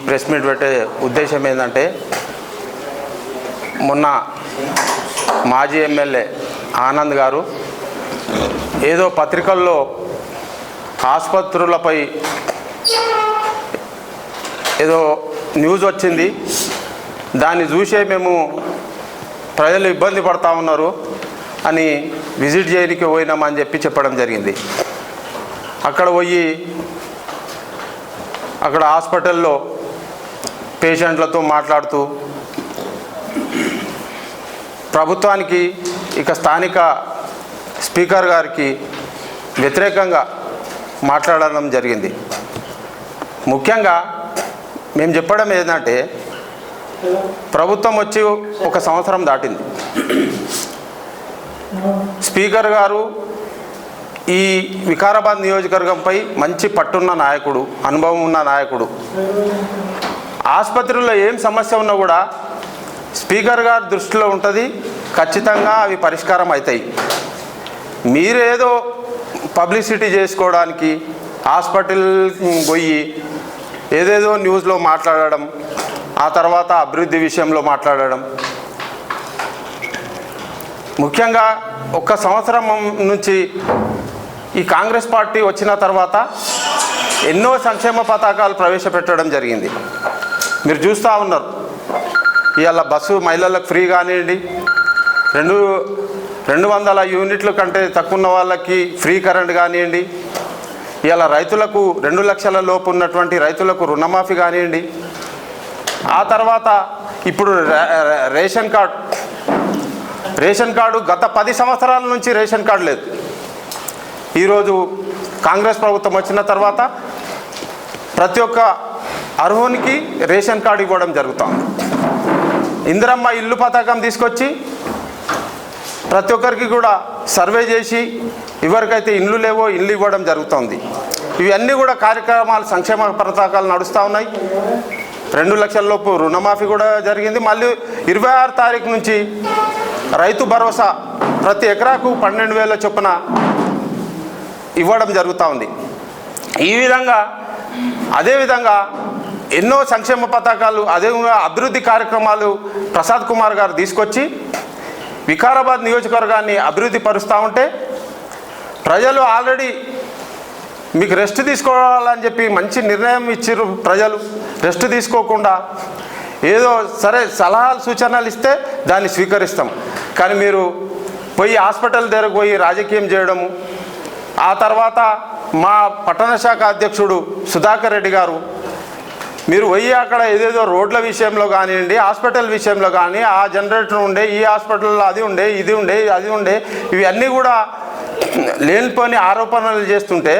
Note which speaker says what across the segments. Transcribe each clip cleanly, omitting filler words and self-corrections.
Speaker 1: Press meet పెట్టే ఉద్దేశం ఏంటంటే, మొన్న మాజీ ఎమ్మెల్యే ఆనంద్ గారు ఏదో పత్రికల్లో ఆసుపత్రులపై ఏదో న్యూస్ వచ్చింది, దాన్ని చూసే మేము ప్రజలు ఇబ్బంది పడతా ఉన్నారు అని విజిట్ చేయడానికి పోయినామని చెప్పడం జరిగింది. అక్కడ పోయి అక్కడ హాస్పిటల్లో పేషెంట్లతో మాట్లాడుతూ ప్రభుత్వానికి ఇక స్థానిక స్పీకర్ గారికి వ్యతిరేకంగా మాట్లాడడం జరిగింది. ముఖ్యంగా మేము చెప్పడం ఏంటంటే, ప్రభుత్వం వచ్చి 1 సంవత్సరం దాటింది. స్పీకర్ గారు ఈ వికారాబాద్ నియోజకవర్గంపై మంచి పట్టున్న నాయకుడు, అనుభవం ఉన్న నాయకుడు. ఆసుపత్రుల్లో ఏం సమస్య ఉన్నా కూడా స్పీకర్ గారి దృష్టిలో ఉంటుంది, ఖచ్చితంగా అవి పరిష్కారం అవుతాయి. మీరేదో పబ్లిసిటీ చేసుకోవడానికి హాస్పిటల్ పోయి ఏదేదో న్యూస్లో మాట్లాడడం, ఆ తర్వాత అభివృద్ధి విషయంలో మాట్లాడడం. ముఖ్యంగా 1 సంవత్సరం నుంచి ఈ కాంగ్రెస్ పార్టీ వచ్చిన తర్వాత ఎన్నో సంక్షేమ పథకాలు ప్రవేశపెట్టడం జరిగింది. మీరు చూస్తూ ఉన్నారు. ఇవాళ బస్సు మహిళలకు ఫ్రీ కానివ్వండి, 200 యూనిట్ల కంటే తక్కువ ఉన్న వాళ్ళకి ఫ్రీ కరెంట్ కానివ్వండి, ఇవాళ రైతులకు 2 లక్షల లోపు ఉన్నటువంటి రైతులకు రుణమాఫీ కానివ్వండి, ఆ తర్వాత ఇప్పుడు రేషన్ కార్డు గత 10 సంవత్సరాల నుంచి రేషన్ కార్డు లేదు. ఈరోజు కాంగ్రెస్ ప్రభుత్వం వచ్చిన తర్వాత ప్రతి ఒక్క అర్హునికి రేషన్ కార్డు ఇవ్వడం జరుగుతుంది. ఇందిరమ్మ ఇల్లు పథకం తీసుకొచ్చి ప్రతి ఒక్కరికి కూడా సర్వే చేసి ఎవరికైతే ఇండ్లు లేవో ఇల్లు ఇవ్వడం జరుగుతుంది. ఇవన్నీ కూడా కార్యక్రమాలు, సంక్షేమ పథకాలు నడుస్తూ ఉన్నాయి. 2 లక్షల లోపు రుణమాఫీ కూడా జరిగింది. మళ్ళీ 26 తారీఖు నుంచి రైతు భరోసా ప్రతి ఎకరాకు 12,000 చొప్పున ఇవ్వడం జరుగుతూ ఉంది. ఈ విధంగా అదేవిధంగా ఎన్నో సంక్షేమ పథకాలు, అదేవిధంగా అభివృద్ధి కార్యక్రమాలు ప్రసాద్ కుమార్ గారు తీసుకొచ్చి వికారాబాద్ నియోజకవర్గాన్ని అభివృద్ధి పరుస్తూ ఉంటే, ప్రజలు ఆల్రెడీ మీకు రెస్ట్ తీసుకోవాలని చెప్పి మంచి నిర్ణయం ఇచ్చారు. ప్రజలు రెస్ట్ తీసుకోకుండా ఏదో సరే సలహాలు సూచనలు ఇస్తే దాన్ని స్వీకరిస్తాం, కానీ మీరు పోయి హాస్పిటల్ దగ్గరకు పోయి రాజకీయం చేయడము. ఆ తర్వాత మా పట్టణ శాఖ అధ్యక్షుడు సుధాకర్ రెడ్డి గారు, మీరు పోయి అక్కడ ఏదేదో రోడ్ల విషయంలో కానివ్వండి, హాస్పిటల్ విషయంలో కానీ, ఆ జనరేటర్ ఉండే, ఈ హాస్పిటల్లో అది ఉండే, ఇది ఉండే, అది ఉండే, ఇవన్నీ కూడా లేనిపోని ఆరోపణలు చేస్తుంటే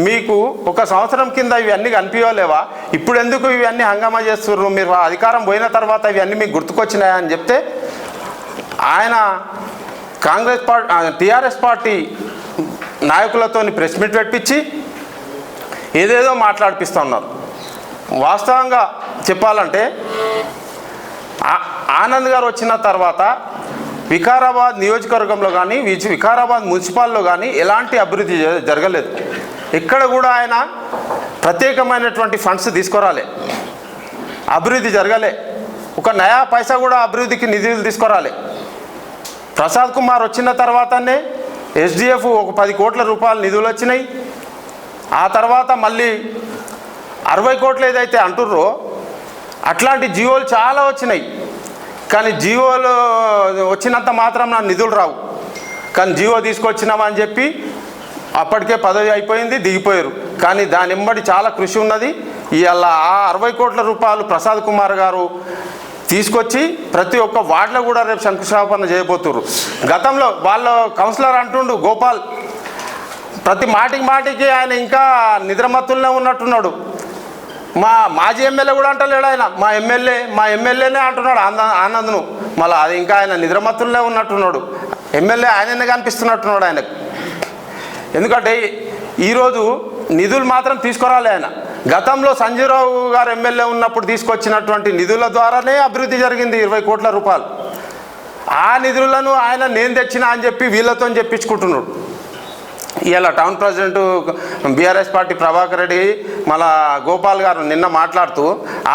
Speaker 1: మీకు 1 సంవత్సరం కింద ఇవన్నీ కనిపించలేవా? ఇప్పుడు ఎందుకు ఇవన్నీ హంగామా చేస్తున్నారు? మీరు అధికారం పోయిన తర్వాత ఇవన్నీ మీకు గుర్తుకొచ్చినాయని చెప్తే ఆయన కాంగ్రెస్ పార్టీ, టీఆర్ఎస్ పార్టీ నాయకులతో ప్రెస్ మీట్ పెట్టించి ఏదేదో మాట్లాడిపిస్తూ ఉన్నారు. వాస్తవంగా చెప్పాలంటే ఆనంద్ గారు వచ్చిన తర్వాత వికారాబాద్ నియోజకవర్గంలో కానీ, వికారాబాద్ మున్సిపాల్లో కానీ ఎలాంటి అభివృద్ధి జరగలేదు. ఎక్కడ కూడా ఆయన ప్రత్యేకమైనటువంటి ఫండ్స్ తీసుకురాలే, అభివృద్ధి జరగలే. 1 నయా పైసా కూడా అభివృద్ధికి నిధులు తీసుకురాలే. ప్రసాద్ కుమార్ వచ్చిన తర్వాతనే SDF 10 కోట్ల రూపాయల నిధులు వచ్చినాయి. ఆ తర్వాత మళ్ళీ 60 కోట్లు ఏదైతే అంటుర్రో అట్లాంటి జీవోలు చాలా వచ్చినాయి. కానీ జీవోలు వచ్చినంత మాత్రం నా నిధులు రావు. కానీ జీవో తీసుకొచ్చినామని చెప్పి అప్పటికే పదవి అయిపోయింది, దిగిపోయారు. కానీ దాని వెంబడి చాలా కృషి ఉన్నది. ఇవాళ ఆ 60 కోట్ల రూపాయలు ప్రసాద్ కుమార్ గారు తీసుకొచ్చి ప్రతి ఒక్క వార్డులో కూడా రేపు శంకుస్థాపన చేయబోతున్నారు. గతంలో వాళ్ళ కౌన్సిలర్ అంటుండు గోపాల్, ప్రతి మాటికి ఆయన ఇంకా నిద్రమత్తులనే ఉన్నట్టున్నాడు. మా మాజీ ఎమ్మెల్యే కూడా అంటలేడు ఆయన, మా ఎమ్మెల్యేనే అంటున్నాడు ఆనంద్ను. మళ్ళీ అది ఇంకా ఆయన నిద్రమత్తులనే ఉన్నట్టున్నాడు. ఎమ్మెల్యే ఆయననే కనిపిస్తున్నట్టున్నాడు ఆయనకు. ఎందుకంటే ఈరోజు నిధులు మాత్రం తీసుకురాలే ఆయన. గతంలో సంజీవరావు గారు ఎమ్మెల్యే ఉన్నప్పుడు తీసుకొచ్చినటువంటి నిధుల ద్వారానే అభివృద్ధి జరిగింది 20 కోట్ల రూపాయలు. ఆ నిధులను ఆయన నేను తెచ్చినా అని చెప్పి వీళ్ళతో చెప్పించుకుంటున్నాడు. ఇలా town president BRS party Prabhakar Reddy మన గోపాల్ గారు నిన్న మాట్లాడుతూ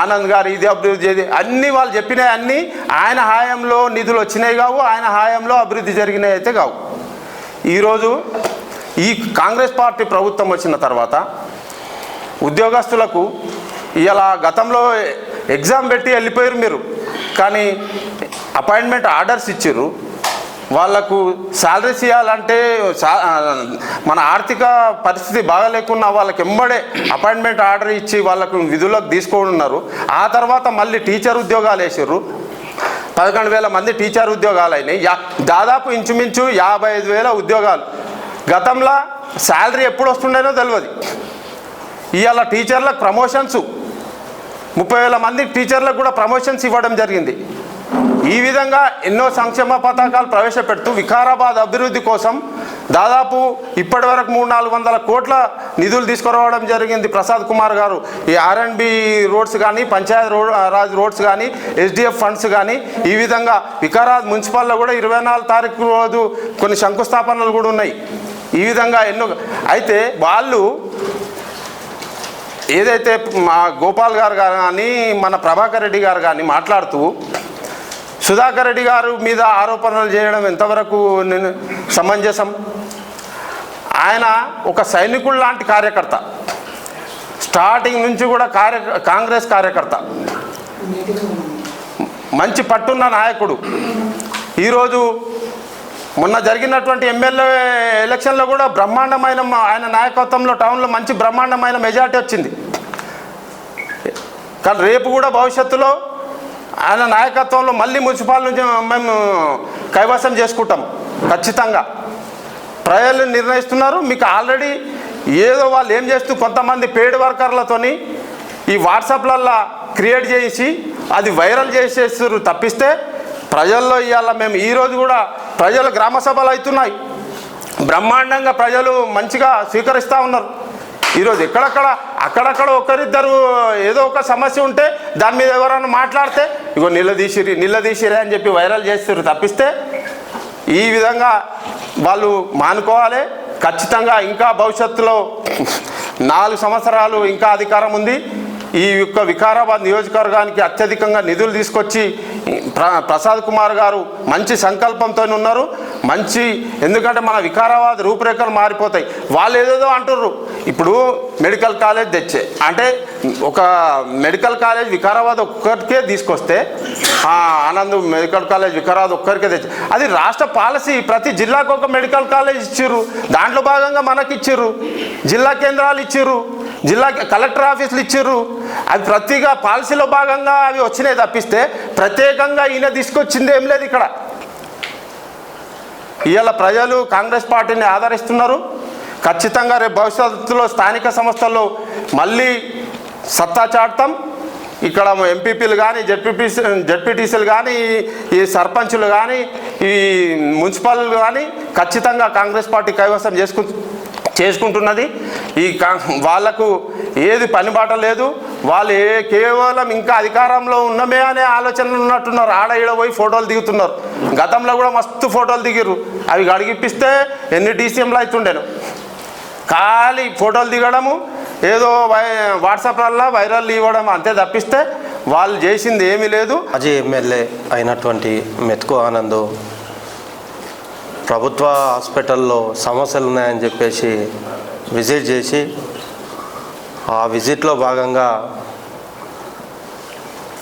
Speaker 1: ఆనంద్ గారు ఇది అభివృద్ధి చేది అన్నీ వాళ్ళు చెప్పినాయి, అన్నీ ఆయన హాయంలో నిధులు వచ్చినాయి కావు, ఆయన హాయంలో అభివృద్ధి జరిగినాయి అయితే కావు. ఈరోజు ఈ కాంగ్రెస్ పార్టీ ప్రభుత్వం వచ్చిన తర్వాత ఉద్యోగస్తులకు ఇలా గతంలో ఎగ్జామ్ పెట్టి వెళ్ళిపోయారు మీరు, కానీ అపాయింట్మెంట్ ఆర్డర్స్ ఇచ్చారు. వాళ్లకు శాలరీస్ ఇవ్వాలంటే మన ఆర్థిక పరిస్థితి బాగాలేకున్నా వాళ్ళకి ఎంబడే అపాయింట్మెంట్ ఆర్డర్ ఇచ్చి వాళ్ళకు విధులకు తీసుకున్నారు. ఆ తర్వాత మళ్ళీ టీచర్ ఉద్యోగాలు వేసారు. 11,000 మంది టీచర్ ఉద్యోగాలు అయినాయి. దాదాపు ఇంచుమించు 55,000 ఉద్యోగాలు. గతంలో శాలరీ ఎప్పుడు వస్తుండేనో తెలియదు. ఇవాళ టీచర్లకు ప్రమోషన్స్ 30,000 మంది టీచర్లకు కూడా ప్రమోషన్స్ ఇవ్వడం జరిగింది. ఈ విధంగా ఎన్నో సంక్షేమ పథకాలు ప్రవేశపెడుతూ వికారాబాద్ అభివృద్ధి కోసం దాదాపు ఇప్పటి వరకు 300-400 కోట్ల నిధులు తీసుకురావడం జరిగింది ప్రసాద్ కుమార్ గారు. ఈ R&B రోడ్స్ కానీ, పంచాయత్ రాజ్ రోడ్స్ కానీ, SDF ఫండ్స్ కానీ, ఈ విధంగా వికారాబాద్ మున్సిపల్లో కూడా 24 తారీఖు రోజు కొన్ని శంకుస్థాపనలు కూడా ఉన్నాయి. ఈ విధంగా ఎన్నో. అయితే వాళ్ళు ఏదైతే మా గోపాల్ గారు కానీ మన ప్రభాకర్ రెడ్డి గారు కానీ మాట్లాడుతూ సుధాకర్ రెడ్డి గారు మీద ఆరోపణలు చేయడం ఎంతవరకు సమంజసం? ఆయన ఒక సైనికుడు లాంటి కార్యకర్త, స్టార్టింగ్ నుంచి కూడా కాంగ్రెస్ కార్యకర్త, మంచి పట్టున్న నాయకుడు. ఈరోజు మొన్న జరిగినటువంటి ఎమ్మెల్యే ఎలక్షన్లో కూడా బ్రహ్మాండమైన ఆయన నాయకత్వంలో టౌన్లో మంచి బ్రహ్మాండమైన మెజార్టీ వచ్చింది. కానీ రేపు కూడా భవిష్యత్తులో ఆయన నాయకత్వంలో మళ్ళీ మున్సిపాల్ నుంచి మేము కైవసం చేసుకుంటాం ఖచ్చితంగా. ప్రజలు నిర్ణయిస్తున్నారు. మీకు ఆల్రెడీ ఏదో వాళ్ళు ఏం చేస్తూ కొంతమంది పెయిడ్ వర్కర్లతోని ఈ వాట్సాప్లల్లో క్రియేట్ చేసి అది వైరల్ చేసేస్తారు తప్పిస్తే ప్రజల్లో ఇవాళ మేము ఈరోజు కూడా ప్రజలు గ్రామ సభలు అవుతున్నాయి, బ్రహ్మాండంగా ప్రజలు మంచిగా స్వీకరిస్తూ ఉన్నారు. ఈరోజు అక్కడక్కడ ఒకరిద్దరు ఏదో ఒక సమస్య ఉంటే దాని మీద ఎవరైనా మాట్లాడితే ఇగో నిల్లదీసిరే అని చెప్పి వైరల్ చేస్తారు తప్పిస్తే ఈ విధంగా వాళ్ళు మానుకోవాలి. ఖచ్చితంగా ఇంకా భవిష్యత్తులో 4 సంవత్సరాలు ఇంకా అధికారం ఉంది. ఈ యొక్క వికారాబాద్ నియోజకవర్గానికి అత్యధికంగా నిధులు తీసుకొచ్చి ప్రసాద్ కుమార్ గారు మంచి సంకల్పంతో ఉన్నారు. ఎందుకంటే మన వికారాబాద్ రూపురేఖలు మారిపోతాయి. వాళ్ళు ఏదేదో అంటుర్రు. ఇప్పుడు మెడికల్ కాలేజ్ తెచ్చే అంటే ఒక మెడికల్ కాలేజ్ వికారాబాద్ ఒక్కరికే తీసుకొస్తే ఆనంద్ మెడికల్ కాలేజ్ వికారాబాద్ ఒక్కరికే తెచ్చే అది రాష్ట్ర పాలసీ. ప్రతి జిల్లాకు ఒక మెడికల్ కాలేజ్ ఇచ్చిర్రు. దాంట్లో భాగంగా మనకి ఇచ్చిర్రు. జిల్లా కేంద్రాలు ఇచ్చిర్రు, జిల్లా కలెక్టర్ ఆఫీసులు ఇచ్చిర్రు. అది ప్రతిగా పాలసీలో భాగంగా అవి వచ్చినాయి తప్పిస్తే ప్రత్యేకంగా ఈయన తీసుకొచ్చింది ఏం లేదు. ఇక్కడ ఇవాళ ప్రజలు కాంగ్రెస్ పార్టీని ఆదరిస్తున్నారు. ఖచ్చితంగా రేపు భవిష్యత్తులో స్థానిక సంస్థల్లో మళ్ళీ సత్తా చాటుతాం. ఇక్కడ ఎంపీపీలు కానీ, జడ్పీటీసీలు కానీ, ఈ సర్పంచులు కానీ, ఈ మున్సిపల్ కానీ ఖచ్చితంగా కాంగ్రెస్ పార్టీ కైవసం చేసుకుంటున్నది. వాళ్లకు ఏది పనిబాట లేదు. వాళ్ళు కేవలం ఇంకా అధికారంలో ఉన్నమే అనే ఆలోచనలు ఉన్నట్టున్నారు. ఆడ ఈడ పోయి ఫోటోలు దిగుతున్నారు. గతంలో కూడా మస్తు ఫోటోలు దిగిర్రు. అవి గడిగిప్పిస్తే ఎన్ని DCMలు అవుతుండేను. ఖాళీ ఫోటోలు దిగడము, ఏదో వాట్సాప్లల్లో వైరల్ ఇవ్వడం అంతే తప్పిస్తే వాళ్ళు చేసింది ఏమీ లేదు.
Speaker 2: మాజీ ఎమ్మెల్యే అయినటువంటి మెతుకు ఆనంద్ ప్రభుత్వ హాస్పిటల్లో సమస్యలు ఉన్నాయని చెప్పేసి విజిట్ చేసి ఆ విజిట్లో భాగంగా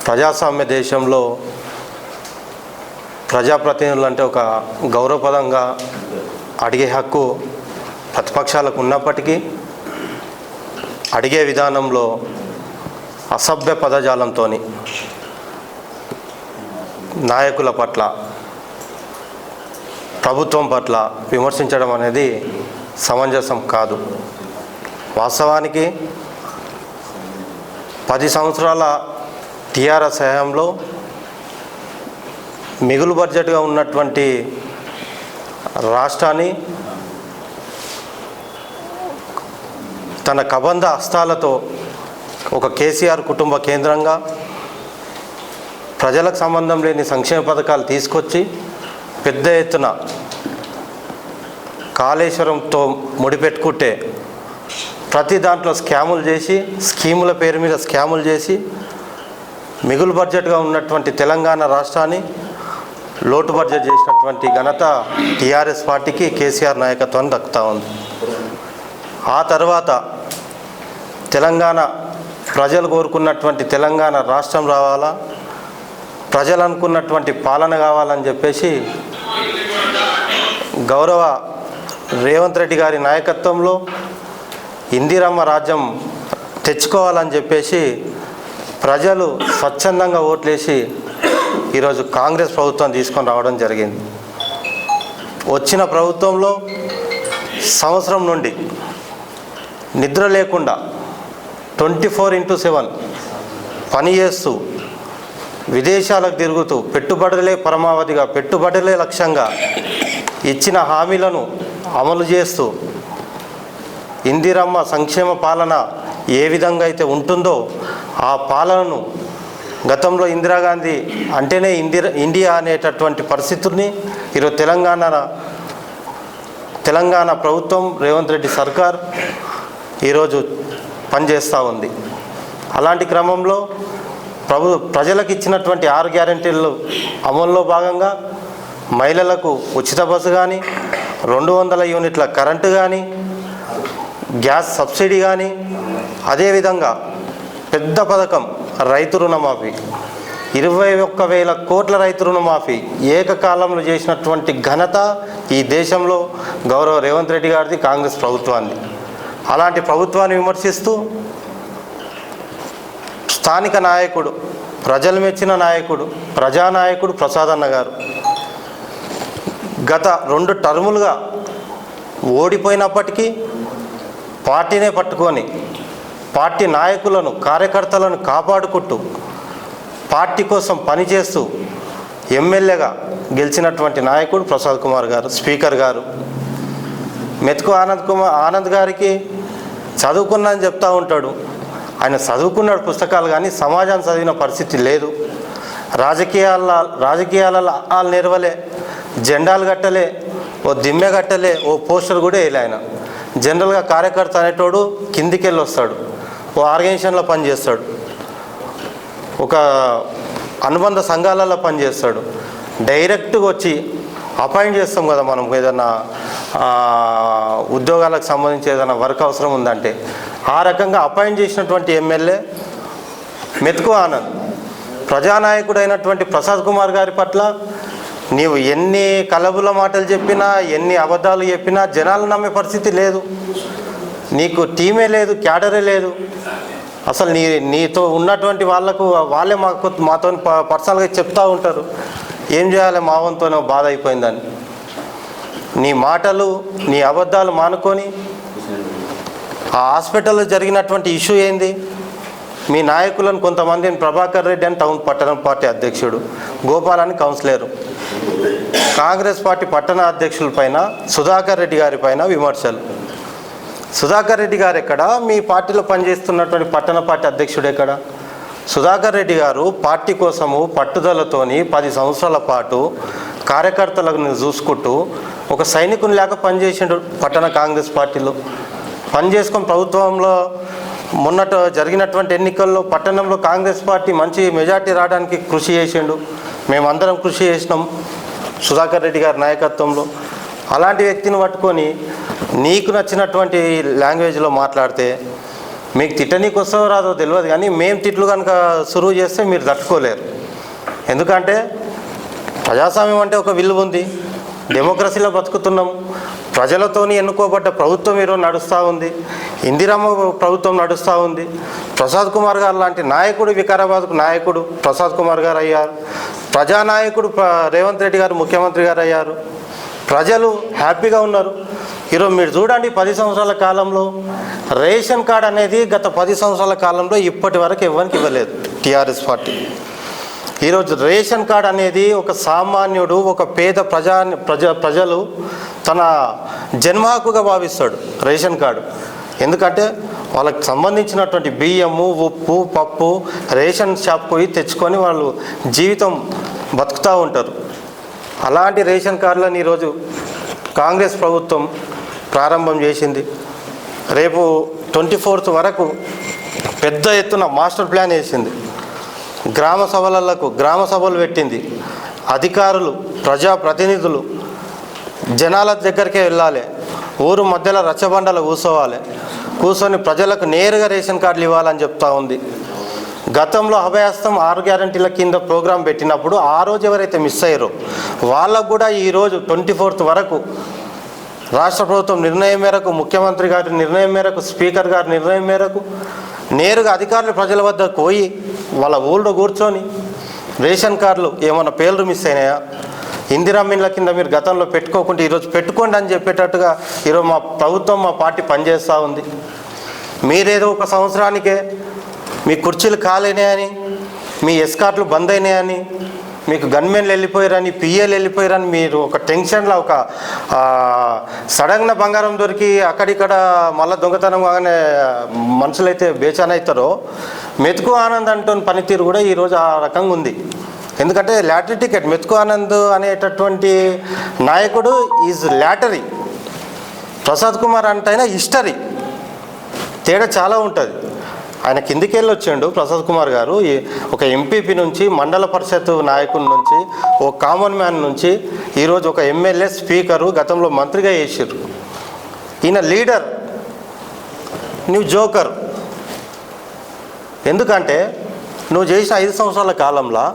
Speaker 2: ప్రజాస్వామ్య దేశంలో ప్రజాప్రతినిధులు అంటే ఒక గౌరవపదంగా అడిగే హక్కు ప్రతిపక్షాలకు ఉన్నప్పటికీ అడిగే విధానంలో అసభ్య పదజాలంతో నాయకుల పట్ల, ప్రభుత్వం పట్ల విమర్శించడం అనేది సమంజసం కాదు. వాస్తవానికి 10 సంవత్సరాల TRS హయాంలో మిగులు బడ్జెట్గా ఉన్నటువంటి రాష్ట్రాన్ని తన కబంధ హస్తాలతో ఒక కేసీఆర్ కుటుంబ కేంద్రంగా ప్రజలకు సంబంధం లేని సంక్షేమ పథకాలు తీసుకొచ్చి పెద్ద ఎత్తున కాళేశ్వరంతో ముడిపెట్టుకుంటే ప్రతి దాంట్లో స్కాములు చేసి, స్కీముల పేరు మీద స్కాములు చేసి మిగులు బడ్జెట్గా ఉన్నటువంటి తెలంగాణ రాష్ట్రాన్ని లోటు బడ్జెట్ చేసినటువంటి ఘనత టీఆర్ఎస్ పార్టీకి, కేసీఆర్ నాయకత్వాన్ని దక్కుతూ ఉంది. ఆ తర్వాత తెలంగాణ ప్రజలు కోరుకున్నటువంటి తెలంగాణ రాష్ట్రం రావాలా, ప్రజలు అనుకున్నటువంటి పాలన కావాలని చెప్పేసి గౌరవ రేవంత్ రెడ్డి గారి నాయకత్వంలో ఇందిరమ్మ రాజ్యం తెచ్చుకోవాలని చెప్పేసి ప్రజలు స్వచ్ఛందంగా ఓట్లేసి ఈరోజు కాంగ్రెస్ ప్రభుత్వం తీసుకొని రావడం జరిగింది. వచ్చిన ప్రభుత్వంలో సంవత్సరం నుండి నిద్ర లేకుండా 24/7 పని చేస్తూ విదేశాలకు తిరుగుతూ పెట్టుబడులే పరమావధిగా, పెట్టుబడులే లక్ష్యంగా ఇచ్చిన హామీలను అమలు చేస్తూ ఇందిరమ్మ సంక్షేమ పాలన ఏ విధంగా అయితే ఉంటుందో ఆ పాలనను గతంలో ఇందిరాగాంధీ అంటేనే ఇండియా అనేటటువంటి పరిస్థితుల్ని ఈరోజు తెలంగాణ ప్రభుత్వం, రేవంత్ రెడ్డి సర్కార్ ఈరోజు పనిచేస్తూ ఉంది. అలాంటి క్రమంలో ప్రజలకు ఇచ్చినటువంటి 6 గ్యారెంటీలు అమల్లో భాగంగా మహిళలకు ఉచిత బస్సు కానీ, 200 యూనిట్ల కరెంటు కానీ, గ్యాస్ సబ్సిడీ కానీ, అదేవిధంగా పెద్ద పథకం రైతు రుణమాఫీ, 21,000 కోట్ల రైతు రుణమాఫీ ఏకకాలంలో చేసినటువంటి ఘనత ఈ దేశంలో గౌరవ రేవంత్ రెడ్డి గారిది, కాంగ్రెస్ ప్రభుత్వాన్ని. అలాంటి ప్రభుత్వాన్ని విమర్శిస్తూ స్థానిక నాయకుడు, ప్రజలు మెచ్చిన నాయకుడు, ప్రజానాయకుడు ప్రసాదన్న గారు గత 2 టర్ములుగా ఓడిపోయినప్పటికీ పార్టీనే పట్టుకొని పార్టీ నాయకులను, కార్యకర్తలను కాపాడుకుంటూ పార్టీ కోసం పనిచేస్తూ ఎమ్మెల్యేగా గెలిచినటువంటి నాయకుడు ప్రసాద్ కుమార్ గారు. స్పీకర్ గారు మెతుకు ఆనంద్ గారికి చదువుకున్నానని చెప్తూ ఉంటాడు. ఆయన చదువుకున్నాడు పుస్తకాలు, కానీ సమాజాన్ని చదివిన పరిస్థితి లేదు. రాజకీయాలలో వాళ్ళు నెరవలే, జెండాలు కట్టలే, ఓ దిమ్మె కట్టలే, ఓ పోస్టర్ కూడా వేయలే. ఆయన జనరల్గా కార్యకర్త అనేటోడు కిందికి వెళ్ళి వస్తాడు, ఓ ఆర్గనైజేషన్లో పనిచేస్తాడు, ఒక అనుబంధ సంఘాలలో పనిచేస్తాడు. డైరెక్ట్గా వచ్చి అపాయింట్ చేస్తాం కదా మనం ఏదైనా ఉద్యోగాలకు సంబంధించి ఏదైనా వర్క్ అవసరం ఉందంటే, ఆ రకంగా అపాయింట్ చేసినటువంటి ఎమ్మెల్యే మెతుకు ఆనంద్ ప్రజానాయకుడు అయినటువంటి ప్రసాద్ కుమార్ గారి పట్ల నీవు ఎన్ని కలబుల మాటలు చెప్పినా, ఎన్ని అబద్ధాలు చెప్పినా జనాలు నమ్మే పరిస్థితి లేదు. నీకు టీమే లేదు, క్యాడరే లేదు. అసలు నీతో ఉన్నటువంటి వాళ్ళే మాతో పర్సనల్గా చెప్తూ ఉంటారు, ఏం చేయాలి మా వంతోనే బాధ అయిపోయిందని. నీ మాటలు, నీ అబద్ధాలు మానుకొని ఆ హాస్పిటల్లో జరిగినటువంటి ఇష్యూ ఏంది? మీ నాయకులను కొంతమందిని ప్రభాకర్ రెడ్డి అని టౌన్ పట్టణ పార్టీ అధ్యక్షుడు, గోపాల్ అని కౌన్సిలరు, కాంగ్రెస్ పార్టీ పట్టణ అధ్యక్షుల పైన సుధాకర్ రెడ్డి గారి పైన విమర్శలు. సుధాకర్ రెడ్డి గారు ఎక్కడ? మీ పార్టీలో పనిచేస్తున్నటువంటి పట్టణ పార్టీ అధ్యక్షుడు ఎక్కడ? సుధాకర్ రెడ్డి గారు పార్టీ కోసము పట్టుదలతోని 10 సంవత్సరాల పాటు కార్యకర్తలను చూసుకుంటూ ఒక సైనికుని లేక పనిచేసిండు. పట్టణ కాంగ్రెస్ పార్టీలో పనిచేసుకొని ప్రభుత్వంలో మొన్నట జరిగినటువంటి ఎన్నికల్లో పట్టణంలో కాంగ్రెస్ పార్టీ మంచి మెజార్టీ రావడానికి కృషి చేసిండు. మేమందరం కృషి చేసినాం సుధాకర్ రెడ్డి గారి నాయకత్వంలో. అలాంటి వ్యక్తిని పట్టుకొని నీకు నచ్చినటువంటి లాంగ్వేజ్లో మాట్లాడితే మీకు తిట్టనీకి వస్తావో రాదో తెలియదు, కానీ మేము తిట్లు కనుక సురువు చేస్తే మీరు తట్టుకోలేరు. ఎందుకంటే ప్రజాస్వామ్యం అంటే ఒక విలువ ఉంది, డెమోక్రసీలో బతుకుతున్నాం, ప్రజలతోని ఎన్నుకోబడ్డ ప్రభుత్వం ఈరోజు నడుస్తూ ఉంది, ఇందిరమ్మ ప్రభుత్వం నడుస్తూ ఉంది. ప్రసాద్ కుమార్ గారు లాంటి నాయకుడు, వికారాబాద్కు నాయకుడు ప్రసాద్ కుమార్ గారు అయ్యారు, ప్రజానాయకుడు రేవంత్ రెడ్డి గారు ముఖ్యమంత్రి గారు అయ్యారు. ప్రజలు హ్యాపీగా ఉన్నారు. ఈరోజు మీరు చూడండి, 10 సంవత్సరాల కాలంలో రేషన్ కార్డు అనేది గత 10 సంవత్సరాల కాలంలో ఇప్పటి వరకు ఎవరికి ఇవ్వలేదు టీఆర్ఎస్ పార్టీ. ఈరోజు రేషన్ కార్డు అనేది ఒక సామాన్యుడు, ఒక పేద ప్రజలు తన జన్మ హక్కుగా భావిస్తాడు రేషన్ కార్డు. ఎందుకంటే వాళ్ళకి సంబంధించినటువంటి బియ్యము, ఉప్పు, పప్పు రేషన్ షాప్ పోయి తెచ్చుకొని వాళ్ళు జీవితం బతుకుతూ ఉంటారు. అలాంటి రేషన్ కార్డులను ఈరోజు కాంగ్రెస్ ప్రభుత్వం ప్రారంభం చేసింది. రేపు 24th వరకు పెద్ద ఎత్తున మాస్టర్ ప్లాన్ వేసింది. గ్రామ సభలు పెట్టింది. అధికారులు, ప్రజాప్రతినిధులు జనాల దగ్గరికే వెళ్ళాలి. ఊరు మధ్యలో రచ్చబండలు కూర్చొని ప్రజలకు నేరుగా రేషన్ కార్డులు ఇవ్వాలని చెప్తా ఉంది. గతంలో అభయహస్తం 6 గ్యారంటీల కింద ప్రోగ్రాం పెట్టినప్పుడు ఆ రోజు ఎవరైతే మిస్ అయ్యారో వాళ్ళకు కూడా ఈరోజు 24th వరకు రాష్ట్ర ప్రభుత్వం నిర్ణయం మేరకు, ముఖ్యమంత్రి గారి నిర్ణయం మేరకు, స్పీకర్ గారి నిర్ణయం మేరకు నేరుగా అధికారులు ప్రజల వద్దకు పోయి వాళ్ళ ఊళ్ళో కూర్చొని రేషన్ కార్డులు ఏమైనా పేర్లు మిస్ అయినాయా, ఇందిరామిన్ల కింద మీరు గతంలో పెట్టుకోకుండా ఈరోజు పెట్టుకోండి అని చెప్పేటట్టుగా ఈరోజు మా ప్రభుత్వం, మా పార్టీ పనిచేస్తూ ఉంది. మీరేదో ఒక సంవత్సరానికే మీ కుర్చీలు కాలేనాయని, మీ ఎస్కార్ట్లు బంద్ అయినాయని, మీకు గన్మెన్లు వెళ్ళిపోయారని, పిఏలు వెళ్ళిపోయారని మీరు ఒక టెన్షన్లో ఒక సడన్గా బంగారం దొరికి అక్కడిక్కడ మళ్ళీ దొంగతనం కాగానే మనుషులైతే బేచానవుతారో మెతుకు ఆనంద్ అంటున్న పనితీరు కూడా ఈరోజు ఆ రకంగా ఉంది. ఎందుకంటే లాటరీ టికెట్ మెతుకు ఆనంద్ అనేటటువంటి నాయకుడు ఈజ్ లాటరీ, ప్రసాద్ కుమార్ అంటే అయినా హిస్టరీ, తేడా చాలా ఉంటుంది. ఆయన కిందికి వెళ్ళి వచ్చిండు ప్రసాద్ కుమార్ గారు. ఒక ఎంపీపీ నుంచి, మండల పరిషత్ నాయకుడి నుంచి, ఒక కామన్ మ్యాన్ నుంచి ఈరోజు ఒక ఎమ్మెల్యే, స్పీకరు, గతంలో మంత్రిగా చేసారు. ఈయన లీడర్, నువ్వు జోకర్. ఎందుకంటే నువ్వు చేసిన 5 సంవత్సరాల కాలంలో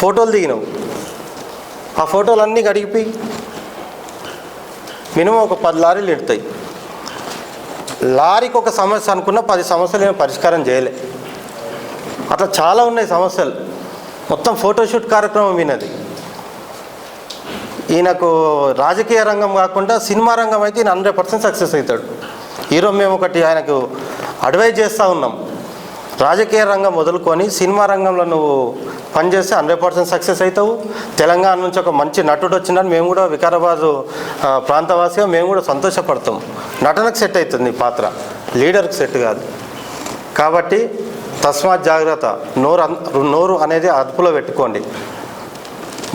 Speaker 2: ఫోటోలు దిగినావు. ఆ ఫోటోలన్నీ గడిపి మినిమం ఒక 10 లారీలు ఎడతాయి. లారీకి ఒక సమస్య అనుకున్న 10 సమస్యలు ఏమో పరిష్కారం చేయలే. అట్లా చాలా ఉన్నాయి సమస్యలు. మొత్తం ఫోటోషూట్ కార్యక్రమం వినది. ఈయనకు రాజకీయ రంగం కాకుండా సినిమా రంగం అయితే ఈయన 100% సక్సెస్ అవుతాడు. ఈరోజు మేము ఒకటి ఆయనకు అడ్వైజ్ చేస్తూ ఉన్నాం, రాజకీయ రంగం వదులుకొని సినిమా రంగంలో నువ్వు పనిచేస్తే 100% సక్సెస్ అవుతావు. తెలంగాణ నుంచి ఒక మంచి నటుడు వచ్చిందని మేము కూడా వికారాబాదు ప్రాంతవాసిగా మేము కూడా సంతోషపడతాం. నటనకు సెట్ అవుతుంది నీ పాత్ర, లీడర్కి సెట్ కాదు. కాబట్టి తస్మాత్ జాగ్రత్త, నోరు అనేది అదుపులో పెట్టుకోండి.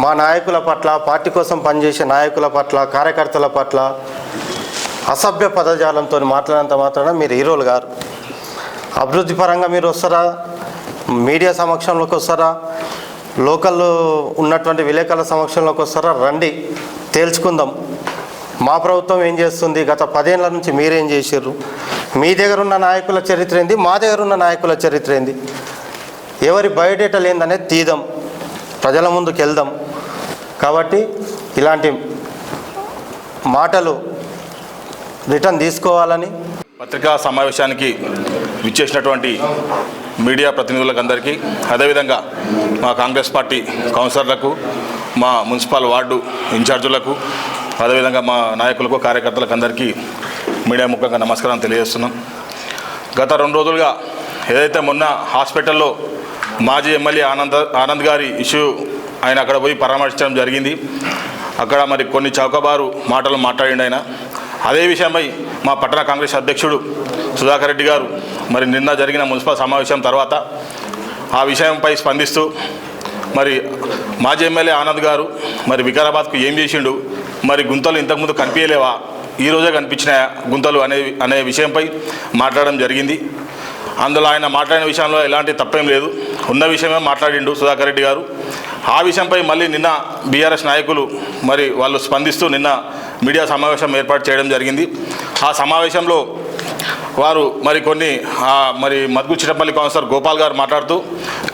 Speaker 2: మా నాయకుల పట్ల, పార్టీ కోసం పనిచేసే నాయకుల పట్ల, కార్యకర్తల పట్ల అసభ్య పదజాలంతో మాట్లాడినంత మాత్రాన మీరు హీరోలు గారు. అభివృద్ధి పరంగా మీరు వస్తారా, మీడియా సమక్షంలోకి వస్తారా, లోకల్ ఉన్నటువంటి విలేకరుల సమక్షంలోకి వస్తారా, రండి తేల్చుకుందాం. మా ప్రభుత్వం ఏం చేస్తుంది, గత 10 ఏళ్ల నుంచి మీరేం చేశారు, మీ దగ్గర ఉన్న నాయకుల చరిత్ర ఏంది, మా దగ్గర ఉన్న నాయకుల చరిత్ర ఏంది, ఎవరి బయోడేటా లేదనేది తీద్దాం, ప్రజల ముందుకు వెళ్దాం. కాబట్టి ఇలాంటి మాటలు రిటర్న్ తీసుకోవాలని
Speaker 3: పత్రికా సమావేశానికి విచ్చేసినటువంటి మీడియా ప్రతినిధులకు అందరికీ, అదేవిధంగా మా కాంగ్రెస్ పార్టీ కౌన్సిలర్లకు, మా మున్సిపల్ వార్డు ఇన్ఛార్జులకు, అదేవిధంగా మా నాయకులకు, కార్యకర్తలకు అందరికీ మీడియా ముఖంగా నమస్కారం తెలియజేస్తున్నాం. గత 2 రోజులుగా ఏదైతే మొన్న హాస్పిటల్లో మాజీ ఎమ్మెల్యే ఆనంద్ గారి ఇష్యూ ఆయన అక్కడ పోయి పరామర్శించడం జరిగింది. అక్కడ మరి కొన్ని చౌకబారు మాటలు మాట్లాడిండు ఆయన. అదే విషయమై మా పట్టణ కాంగ్రెస్ అధ్యక్షుడు సుధాకర్ రెడ్డి గారు మరి నిన్న జరిగిన మున్సిపల్ సమావేశం తర్వాత ఆ విషయంపై స్పందిస్తూ మరి మాజీ ఎమ్మెల్యే ఆనంద్ గారు మరి వికారాబాద్కు ఏం చేసిండు, మరి గుంతలు ఇంతకుముందు కనిపించలేవా, ఈరోజే కనిపించినాయా గుంతలు అనే విషయంపై మాట్లాడడం జరిగింది. అందులో ఆయన మాట్లాడిన విషయంలో ఎలాంటి తప్పేం లేదు, ఉన్న విషయమే మాట్లాడిండు సుధాకర్ రెడ్డి గారు. ఆ విషయంపై మళ్ళీ నిన్న బీఆర్ఎస్ నాయకులు మరి వాళ్ళు స్పందిస్తూ నిన్న మీడియా సమావేశం ఏర్పాటు చేయడం జరిగింది. ఆ సమావేశంలో వారు మరి కొన్ని మరి మద్గు చిట్టపల్లి కౌన్సిలర్ గోపాల్ గారు మాట్లాడుతూ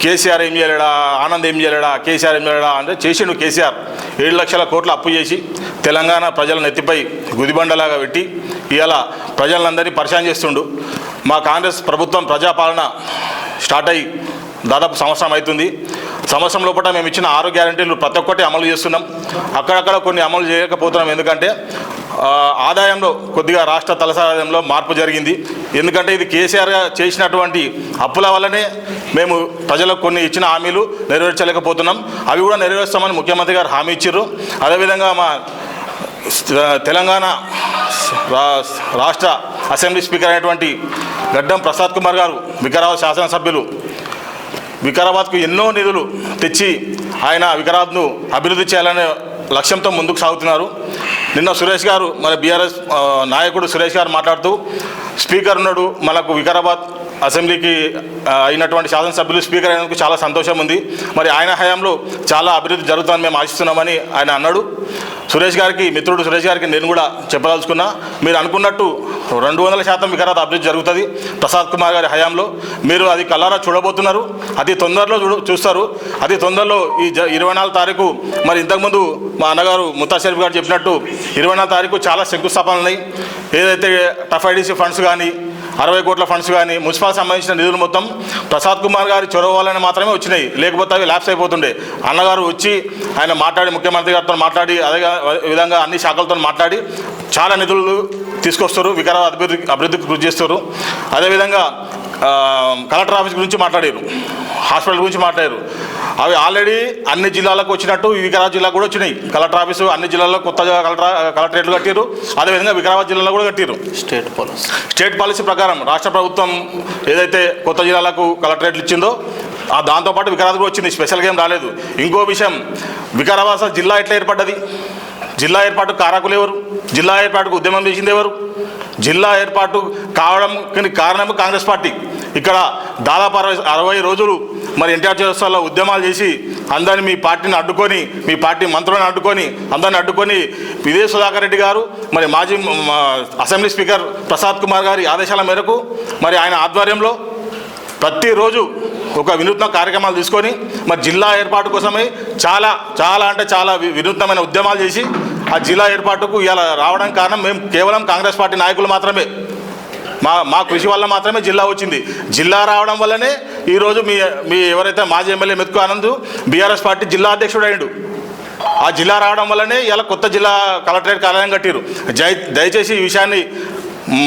Speaker 3: కేసీఆర్ ఏం చేయలేడా, ఆనంద్ ఏం చేయలేడా, కేసీఆర్ ఏం చేయలేడా అంటే చేసిండు. కేసీఆర్ 7 లక్షల కోట్ల అప్పు చేసి తెలంగాణ ప్రజలను ఎత్తిపై గుదిబండలాగా పెట్టి ఇవాళ ప్రజలందరినీ పరిశాన్ చేస్తుండు. మా కాంగ్రెస్ ప్రభుత్వం ప్రజాపాలన స్టార్ట్ అయ్యి దాదాపు సంవత్సరం అవుతుంది. సంవత్సరం లోపల మేము ఇచ్చిన 6 గ్యారంటీలు ప్రతి ఒక్కటి అమలు చేస్తున్నాం. అక్కడక్కడ కొన్ని అమలు చేయకపోతున్నాం. ఎందుకంటే ఆదాయంలో కొద్దిగా రాష్ట్ర తలసరి మార్పు జరిగింది. ఎందుకంటే ఇది కేసీఆర్ చేసినటువంటి అప్పుల వల్లనే మేము ప్రజలకు కొన్ని ఇచ్చిన హామీలు నెరవేర్చలేకపోతున్నాం. అవి కూడా నెరవేరుస్తామని ముఖ్యమంత్రి గారు హామీ ఇచ్చారు. అదేవిధంగా మా తెలంగాణ రాష్ట్ర అసెంబ్లీ స్పీకర్ అయినటువంటి గడ్డం ప్రసాద్ కుమార్ గారు, వికారాబాద్ శాసనసభ్యులు, వికారాబాద్కు ఎన్నో నిధులు తెచ్చి ఆయన వికారాబాద్ను అభివృద్ధి చేయాలనే లక్ష్యంతో ముందుకు సాగుతున్నారు. నిన్న సురేష్ గారు మన బీఆర్ఎస్ నాయకుడు సురేష్ గారు మాట్లాడుతూ స్పీకర్ ఉన్నాడు, మనకు వికారాబాద్ అసెంబ్లీకి అయినటువంటి శాసనసభ్యులు స్పీకర్ అయినందుకు చాలా సంతోషం ఉంది. మరి ఆయన హయాంలో చాలా అభివృద్ధి జరుగుతుందని మేము ఆశిస్తున్నామని ఆయన అన్నాడు. సురేష్ గారికి, మిత్రుడు సురేష్ గారికి నేను కూడా చెప్పదలుచుకున్నా, మీరు అనుకున్నట్టు 200% వికారాబాద్ అభివృద్ధి జరుగుతుంది ప్రసాద్ కుమార్ గారి హయాంలో. మీరు అది కల్లారా చూడబోతున్నారు, అతి తొందరలో చూస్తారు. అతి తొందరలో ఈ 24 తారీఖు మరి ఇంతకుముందు మా అన్నగారు ముత్తా షరీఫ్ గారు చెప్పినట్టు 24 తారీఖు చాలా శంకుస్థాపనలు ఉన్నాయి. ఏదైతే టఫ్ఐడిసి ఫండ్స్ కానీ 60 కోట్ల ఫండ్స్ కానీ మున్సిపల్ సంబంధించిన నిధులు మొత్తం ప్రసాద్ కుమార్ గారి చొరవ వల్లనే మాత్రమే వచ్చినాయి, లేకపోతే అవి ల్యాప్స్ అయిపోతుండే. అన్నగారు వచ్చి ఆయన మాట్లాడి ముఖ్యమంత్రి గారితో మాట్లాడి అదే విధంగా అన్ని శాఖలతో మాట్లాడి చాలా నిధులు తీసుకొస్తారు, వికారాబాద్ అభివృద్ధికి కృషి చేస్తారు. అదేవిధంగా కలెక్టర్ ఆఫీస్ గురించి మాట్లాడారు, హాస్పిటల్ గురించి మాట్లాడారు. అవి ఆల్రెడీ అన్ని జిల్లాలకు వచ్చినట్టు వికారాబాద్ జిల్లాకు కూడా వచ్చినాయి. కలెక్టర్ ఆఫీసు అన్ని జిల్లాల్లో కొత్తగా కలెక్టరేట్లు కట్టారు. అదేవిధంగా వికారాబాద్ జిల్లాలో కూడా కట్టారు. స్టేట్ పాలసీ ప్రకారం రాష్ట్ర ప్రభుత్వం ఏదైతే కొత్త జిల్లాలకు కలెక్టరేట్లు ఇచ్చిందో దాంతోపాటు వికారాబాద్ కూడా వచ్చింది, స్పెషల్గా ఏం రాలేదు. ఇంకో విషయం, వికారాబాద్ జిల్లా ఎట్లా ఏర్పడ్డది? జిల్లా ఏర్పాటు కారకులు ఎవరు? జిల్లా ఏర్పాటుకు ఉద్యమం చేసింది ఎవరు? జిల్లా ఏర్పాటు కావడం కారణం కాంగ్రెస్ పార్టీ. ఇక్కడ దాదాపు 60 రోజులు మరి ఎన్టీఆర్ చౌరస్తాలో ఉద్యమాలు చేసి అందరిని మీ పార్టీని అడ్డుకొని, మీ పార్టీ మంత్రులను అడ్డుకొని, అందరిని అడ్డుకొని ఇదే సుధాకర్ రెడ్డి గారు మరి మాజీ అసెంబ్లీ స్పీకర్ ప్రసాద్ కుమార్ గారి ఆదేశాల మేరకు మరి ఆయన ఆధ్వర్యంలో ప్రతిరోజు ఒక వినూత్న కార్యక్రమాలు తీసుకొని మరి జిల్లా ఏర్పాటు కోసమై చాలా వినూత్నమైన ఉద్యమాలు చేసి ఆ జిల్లా ఏర్పాటుకు ఇలా రావడానికి కారణం మేము కేవలం కాంగ్రెస్ పార్టీ నాయకులు మాత్రమే. మా కృషి వల్ల మాత్రమే జిల్లా వచ్చింది. జిల్లా రావడం వల్లనే ఈరోజు మీ ఎవరైతే మాజీ ఎమ్మెల్యే మెతుకు ఆనంద్ బీఆర్ఎస్ పార్టీ జిల్లా అధ్యక్షుడు అయ్యాడు. ఆ జిల్లా రావడం వల్లనే ఇలా కొత్త జిల్లా కలెక్టరేట్ కార్యాలయం కట్టారు. దయచేసి ఈ విషయాన్ని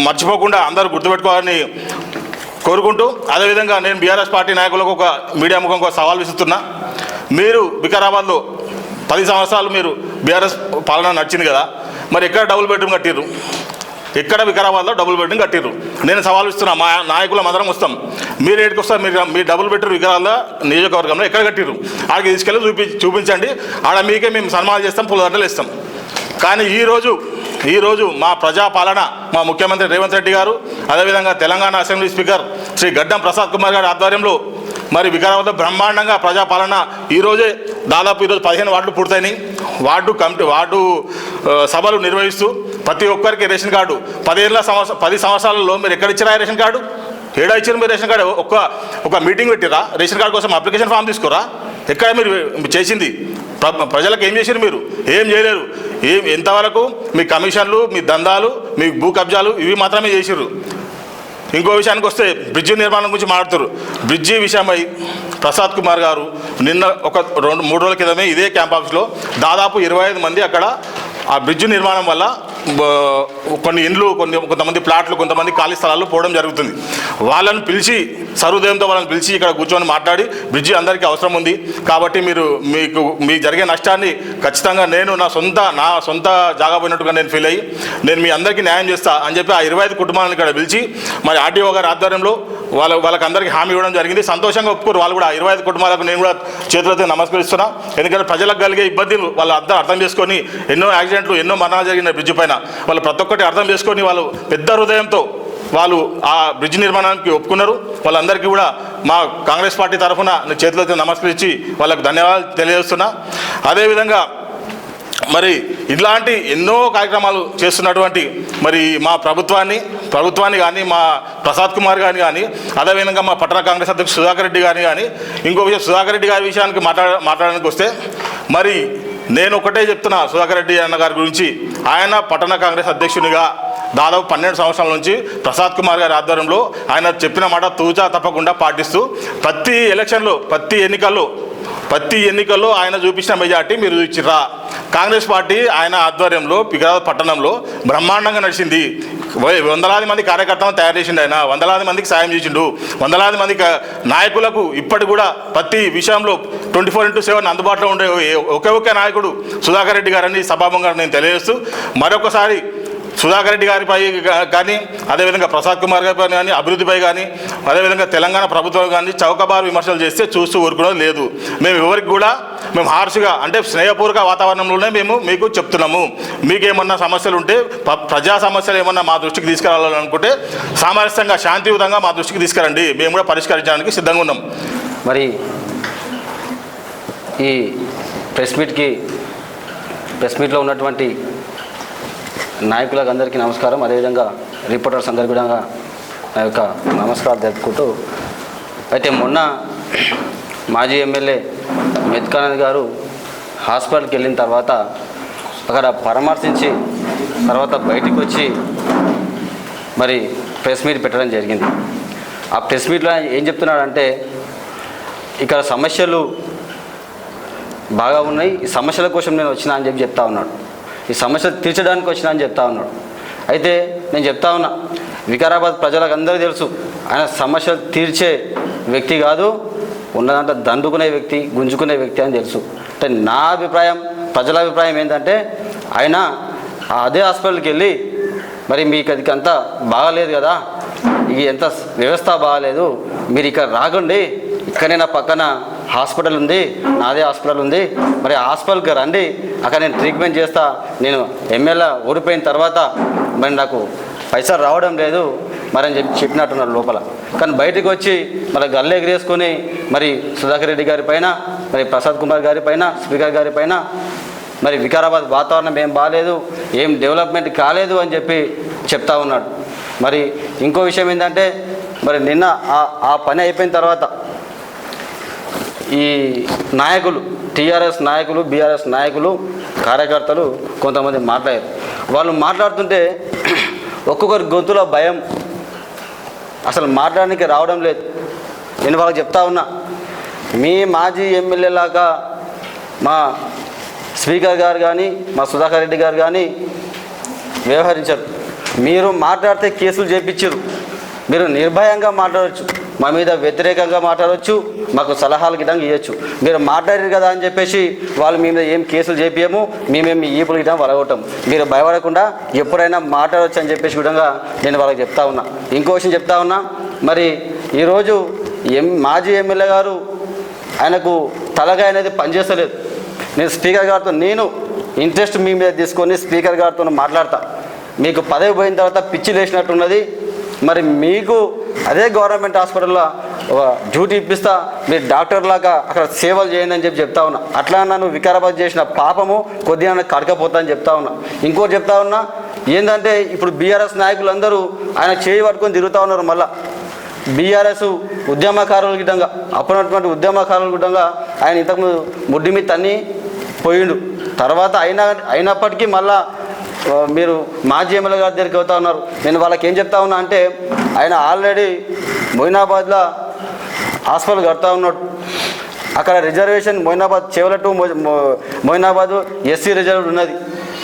Speaker 3: మర్చిపోకుండా అందరూ గుర్తుపెట్టుకోవాలని కోరుకుంటూ, అదేవిధంగా నేను బీఆర్ఎస్ పార్టీ నాయకులకు ఒక మీడియా ముఖంగా సవాల్ విసురుతున్నా. మీరు వికారాబాద్లో 10 సంవత్సరాలు మీరు బీఆర్ఎస్ పాలన నడిచింది కదా, మరి ఎక్కడ డబుల్ బెడ్రూమ్ కట్టిర్రు? ఎక్కడ వికారాబాద్లో డబుల్ బెడ్రూమ్ కట్టిర్రు? నేను సవాల్ ఇస్తున్నా, మా నాయకులం అందరం వస్తాం. మీరు ఎక్కడికి వస్తారు? మీ డబుల్ బెడ్రూమ్ వికారాబాద్ నియోజకవర్గంలో ఎక్కడ కట్టిర్రు? ఆడికి తీసుకెళ్ళి చూపించండి. ఆడ మీకే మేము సన్మానం చేస్తాం, పూలదండలు ఇస్తాం. కానీ ఈరోజు మా ప్రజాపాలన మా ముఖ్యమంత్రి రేవంత్ రెడ్డి గారు, అదేవిధంగా తెలంగాణ అసెంబ్లీ స్పీకర్ శ్రీ గడ్డం ప్రసాద్ కుమార్ గారి ఆధ్వర్యంలో మరి వికారాబాద్లో బ్రహ్మాండంగా ప్రజాపాలన ఈరోజే దాదాపు ఈరోజు 15 వార్డులు పూర్తయినాయి. వార్డు సభలు నిర్వహిస్తూ ప్రతి ఒక్కరికి రేషన్ కార్డు 10 సంవత్సరాలలో మీరు ఎక్కడ ఇచ్చిరా రేషన్ కార్డు? ఏడా ఇచ్చారు మీరు రేషన్ కార్డు? ఒక మీటింగ్ పెట్టిరా? రేషన్ కార్డు కోసం అప్లికేషన్ ఫామ్ తీసుకోరా? ఎక్కడ మీరు చేసింది? ప్రజలకు ఏం చేశారు? మీరు ఏం చేయలేరు. ఎంతవరకు మీ కమిషన్లు, మీ దందాలు, మీ భూ కబ్జాలు ఇవి మాత్రమే చేసిర్రు. ఇంకో విషయానికి వస్తే బ్రిడ్జి నిర్మాణం గురించి మాట్లాడుతారు. బ్రిడ్జి విషయమై ప్రసాద్ కుమార్ గారు నిన్న ఒక 2-3 రోజుల క్రితమే ఇదే క్యాంప్ ఆఫీస్లో దాదాపు 25 మంది అక్కడ ఆ బ్రిడ్జి నిర్మాణం వల్ల కొన్ని ఇండ్లు, కొంతమంది ప్లాట్లు, కొంతమంది ఖాళీ స్థలాలు పోవడం జరుగుతుంది. వాళ్ళని పిలిచి సహృదయంతో వాళ్ళని పిలిచి ఇక్కడ కూర్చొని మాట్లాడి బ్రిడ్జి అందరికీ అవసరం ఉంది కాబట్టి మీకు జరిగే నష్టాన్ని ఖచ్చితంగా నేను నా సొంత జాగా పోయినట్టుగా నేను ఫీల్ అయ్యి నేను మీ అందరికీ న్యాయం చేస్తా అని చెప్పి ఆ 25 కుటుంబాలను ఇక్కడ పిలిచి మరి ఆర్టీఓ గారి ఆధ్వర్యంలో వాళ్ళకి అందరికీ హామీ ఇవ్వడం జరిగింది. సంతోషంగా ఒప్పుకోరు వాళ్ళు కూడా. 25 కుటుంబాలకు నేను కూడా చేతులతో నమస్కరిస్తున్నా. ఎందుకంటే ప్రజలకు కలిగే ఇబ్బందులు వాళ్ళు అర్థం చేసుకొని ఎన్నో యాక్సిడెంట్లు, ఎన్నో మరణాలు జరిగిన బ్రిడ్జి పైన వాళ్ళు ప్రతి ఒక్కటి అర్థం చేసుకొని వాళ్ళు పెద్ద హృదయంతో వాళ్ళు ఆ బ్రిడ్జ్ నిర్మాణానికి ఒప్పుకున్నారు. వాళ్ళందరికీ కూడా మా కాంగ్రెస్ పార్టీ తరఫున చేతులతో నమస్కరించి వాళ్ళకు ధన్యవాదాలు తెలియజేస్తున్నా. అదేవిధంగా మరి ఇలాంటి ఎన్నో కార్యక్రమాలు చేస్తున్నటువంటి మరి మా ప్రభుత్వాన్ని కానీ మా ప్రసాద్ కుమార్ గారిని కానీ అదేవిధంగా మా పట్టణ కాంగ్రెస్ అధ్యక్షుడు సుధాకర్ రెడ్డి గారిని కానీ ఇంకో విషయం సుధాకర్ రెడ్డి గారి విషయానికి మాట్లాడడానికి వస్తే మరి నేను ఒకటే చెప్తున్నా సుధాకర్ రెడ్డి అన్న గారి గురించి. ఆయన పట్టణ కాంగ్రెస్ అధ్యక్షునిగా దాదాపు 12 సంవత్సరాల నుంచి ప్రసాద్ కుమార్ గారి ఆధ్వర్యంలో ఆయన చెప్పిన మాట తూచా తప్పకుండా పాటిస్తూ ప్రతి ఎలక్షన్లో ప్రతి ఎన్నికల్లో ఆయన చూపించిన మెజార్టీ మీరు ఇచ్చిర్రా? కాంగ్రెస్ పార్టీ ఆయన ఆధ్వర్యంలో వికారాబాద్ పట్టణంలో బ్రహ్మాండంగా నడిచింది. 100లాది మంది కార్యకర్తలను తయారు చేసిండు ఆయన, 100లాది మందికి సాయం చేసిండు, 100లాది మంది నాయకులకు ఇప్పటి కూడా ప్రతి విషయంలో 24/7 అందుబాటులో ఉండే ఒకే నాయకుడు సుధాకర్ రెడ్డి గారని సభాముఖంగా నేను తెలియజేస్తూ మరొకసారి సుధాకర్ రెడ్డి గారిపై కానీ అదేవిధంగా ప్రసాద్ కుమార్ గారిపై కానీ అభివృద్ధిపై కానీ అదేవిధంగా తెలంగాణ ప్రభుత్వం కానీ చౌకబారు విమర్శలు చేస్తే చూస్తూ ఊరుకోవడం లేదు. మేము ఎవరికి కూడా మేము హార్ష్గా అంటే స్నేహపూర్వక వాతావరణంలోనే మేము మీకు చెప్తున్నాము. మీకేమన్నా సమస్యలు ఉంటే ప్రజా సమస్యలు ఏమన్నా మా దృష్టికి తీసుకురావాలనుకుంటే సామరస్యంగా శాంతియుతంగా మా దృష్టికి తీసుకురండి, మేము కూడా పరిష్కరించడానికి సిద్ధంగా ఉన్నాం.
Speaker 4: మరి ఈ ప్రెస్ మీట్లో ఉన్నటువంటి నాయకులకు అందరికీ నమస్కారం. అదేవిధంగా రిపోర్టర్స్ అందరికీ కూడా నా యొక్క నమస్కారాలు తెలుపుకుంటూ, అయితే మొన్న మాజీ ఎమ్మెల్యే మెతుకానంద్ గారు హాస్పిటల్కి వెళ్ళిన తర్వాత అక్కడ పరామర్శించి తర్వాత బయటికి వచ్చి మరి ప్రెస్ మీట్ పెట్టడం జరిగింది. ఆ ప్రెస్ మీట్లో ఏం చెప్తున్నాడంటే, ఇక్కడ సమస్యలు బాగా ఉన్నాయి, ఈ సమస్యల కోసం నేను వచ్చినా అని చెప్తా ఉన్నాడు. ఈ సమస్యలు తీర్చడానికి వచ్చినా అని చెప్తా ఉన్నాడు. అయితే నేను చెప్తా ఉన్నా, వికారాబాద్ ప్రజలకు అందరికీ తెలుసు ఆయన సమస్యలు తీర్చే వ్యక్తి కాదు, ఉన్నదంటే దండుకునే వ్యక్తి, గుంజుకునే వ్యక్తి అని తెలుసు. అంటే నా అభిప్రాయం, ప్రజల అభిప్రాయం ఏంటంటే, ఆయన అదే హాస్పిటల్కి వెళ్ళి మరి మీకు అది అంతా బాగాలేదు కదా, ఇది ఎంత వ్యవస్థ బాగాలేదు, మీరు ఇక్కడ రాకండి, ఇక్కడనే నా పక్కన హాస్పిటల్ ఉంది, నాదే హాస్పిటల్ ఉంది, మరి హాస్పిటల్కి రండి, అక్కడ నేను ట్రీట్మెంట్ చేస్తా, నేను ఎమ్మెల్యే ఓడిపోయిన తర్వాత మరి నాకు పైసలు రావడం లేదు మరి అని చెప్పినట్టున్నారు లోపల. కానీ బయటకు వచ్చి మరి గల్లె ఎగిరేసుకొని మరి సుధాకర్ రెడ్డి గారి పైన, మరి ప్రసాద్ కుమార్ గారి పైన, స్పీకర్ గారి పైన మరి వికారాబాద్ వాతావరణం ఏం బాగాలేదు, ఏం డెవలప్మెంట్ కాలేదు అని చెప్తా ఉన్నాడు. మరి ఇంకో విషయం ఏంటంటే, మరి నిన్న ఆ పని అయిపోయిన తర్వాత ఈ నాయకులు, టీఆర్ఎస్ నాయకులు, బీఆర్ఎస్ నాయకులు, కార్యకర్తలు కొంతమంది మాట్లాడారు. వాళ్ళు మాట్లాడుతుంటే ఒక్కొక్కరి గొంతులో భయం, అసలు మాట్లాడడానికి రావడం లేదు. నేను వాళ్ళకి చెప్తా ఉన్నా, మీ మాజీ ఎమ్మెల్యేలాగా మా స్పీకర్ గారు కానీ, మా సుధాకర్ రెడ్డి గారు కానీ వ్యవహరించారు. మీరు మాట్లాడితే కేసులు చేపించారు, మీరు నిర్భయంగా మాట్లాడవచ్చు, మా మీద వ్యతిరేకంగా మాట్లాడవచ్చు, మాకు సలహాలు గిటంగా ఇవ్వచ్చు. మీరు మాట్లాడారు కదా అని చెప్పేసి వాళ్ళు మీ మీద ఏం కేసులు చేపియము, మేమేమి ఈపులు గిటం వలగొట్టం. మీరు భయపడకుండా ఎప్పుడైనా మాట్లాడవచ్చు అని చెప్పేసి విధంగా నేను వాళ్ళకి చెప్తా ఉన్నా. ఇంకో విషయం చెప్తా ఉన్నా, మరి ఈరోజు మాజీ ఎమ్మెల్యే గారు ఆయనకు తలగా అనేది పనిచేస్తలేదు. నేను స్పీకర్ గారితో నేను ఇంట్రెస్ట్ మీ మీద తీసుకొని స్పీకర్ గారితో మాట్లాడతా. మీకు పదవి పోయిన తర్వాత పిచ్చి లేచినట్టున్నది, మరి మీకు అదే గవర్నమెంట్ హాస్పిటల్లో డ్యూటీ ఇప్పిస్తా, మీరు డాక్టర్ లాగా అక్కడ సేవలు చేయండి అని చెప్తా ఉన్నా. అట్లా నన్ను వికారాబాద్ చేసిన పాపము కొద్దిగా కడకపోతా అని చెప్తా ఉన్నా. ఇంకోటి చెప్తా ఉన్నా ఏంటంటే, ఇప్పుడు బీఆర్ఎస్ నాయకులు అందరూ ఆయన చేయి పట్టుకొని తిరుగుతూ ఉన్నారు. మళ్ళా బీఆర్ఎస్ ఉద్యమకారుల గిట్టంగా, అప్పుడున్నటువంటి ఉద్యమకారుల గిట్టంగా ఆయన ఇంతకుముందు ముడ్డి మీద తన్ని పోయిండు. తర్వాత అయినప్పటికీ మళ్ళా మీరు మాజీ ఎమ్మెల్యే గారి దగ్గరికి అవుతా ఉన్నారు. నేను వాళ్ళకి ఏం చెప్తా ఉన్నా అంటే, ఆయన ఆల్రెడీ మొయినాబాద్లో హాస్పిటల్ కడతా ఉన్నాడు. అక్కడ reservation Moinabad చెవల to Moinabad SC reserve ఉన్నది.